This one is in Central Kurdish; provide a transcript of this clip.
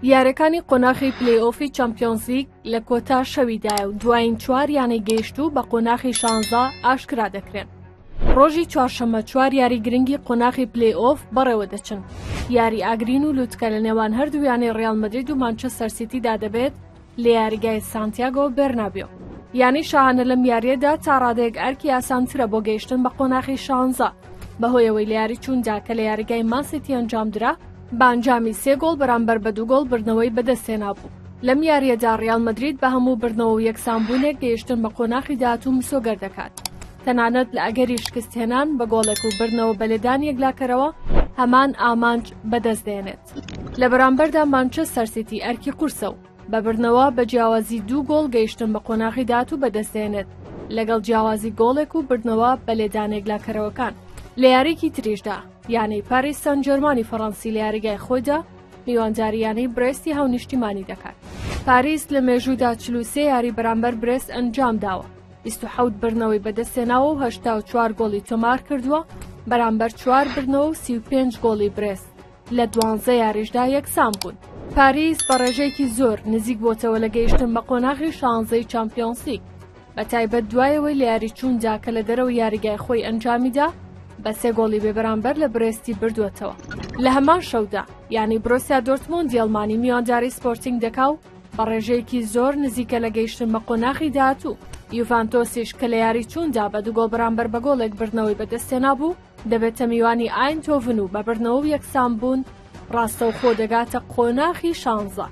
یاریەکانی قۆناغی پلەی ئۆفی چامپیۆنزلیگ لە کۆتا شەویدایە و دوایین چوار یانەی گەیشتوو بە قۆناغی 16 ئاشکرادەکرێن. ڕۆژی چوارشەممە چوار یاری گرنگی قۆناغی پلەی ئۆف بەرێوەدەچن. یاری ئاگرین و لوتکە لە نێوان هەردوو یانەی ڕیاڵ مەدرید و مانچستەر سیتیدا دەبێت لە یاریگای سانتیاگۆ بێرنابێ. یانی شاهانە لەم یاریەدا تا ڕادەیەک ئەرکی ئاسانترە بۆ گەیشتن بە قۆناغی 16 بەهۆیەوەی لە یاری چووندا کە لە یاریگای ماسیتی ئەنجامدرا بە ئەنجامی 3 گۆڵ بەرامبەر بە 2 گۆڵ بردنەوەی بەدەستهێنا بوو. لەم یاریەدا ڕیاڵ مەدرید بە هەموو بردنەوە و یەکسانبوونێک گەیشتن بە قۆناغی داهاتوو مسۆگەر دەکات. تەنانەت لە ئەگەری شکستهێنان بە گۆڵێک و بردنەوە بە لێدانی یەکلاکەرەوە هەمان ئامانج بەدەستدێنێت. لە بەرامبەردا مانچستەر سیتی ئەرکی قورسە و بە بردنەوە بە جیاوازی 2 گۆڵ گەیشتن بە قۆناغی داهاتوو بەدەستدێنێت لەگەڵ جیاوازی گۆڵێک و بردنەوە بە لێدان یەکلاکەرەوەکان. لە یاریکی تریشدا یانەی پاریس سەن جەرمانی فەڕەنسی لە یاریگای خۆیدا میوانداری یانەی برێستی هاونیشتیمانی دەکات. پاریس لە مێژوودا 43 یاری بەرامبەر برێست ئەنجام داوە. 27 بردنەوەی بەدەستهێناوە و 84 گۆڵی تۆمار کردووە بەرامبەر 4 بردنەوە و 35 گۆڵی برێست. لە 12 یاریشدا یەکسان بوون. پاریس بە ڕێژەیەکی زۆر نزیک بۆتەوە لە گەیشتن بە قۆناغی 16 چامپیۆنزلیگ بەتایبەت دوایەوەی لە یاری چووندا کە لە دەرەوە یاریگای خۆی ئەنجامیدا بە 3 گۆڵی بێبەرامبەر لە برێستی بردووەتەوە. لە هەمان شەودا یانی بۆروسیا دۆرتموندی ئەڵمانی میوانداری سپۆرتینگ دەکا و بە ڕێژەیەکی زۆر نزیکە لە گەیشتن بە قۆناغی داهاتوو. یوڤانتۆسیش کە لە یاری چووندا بە 2 گۆڵ بەرامبەر بە گۆڵێک بردنەوەی بەدەستهێنا بوو دەبێتە میوانی ئاینتۆڤن و بە بردنەوە و یەکسان بوون ڕاستەوخۆ دەگاتە قۆناغی 16.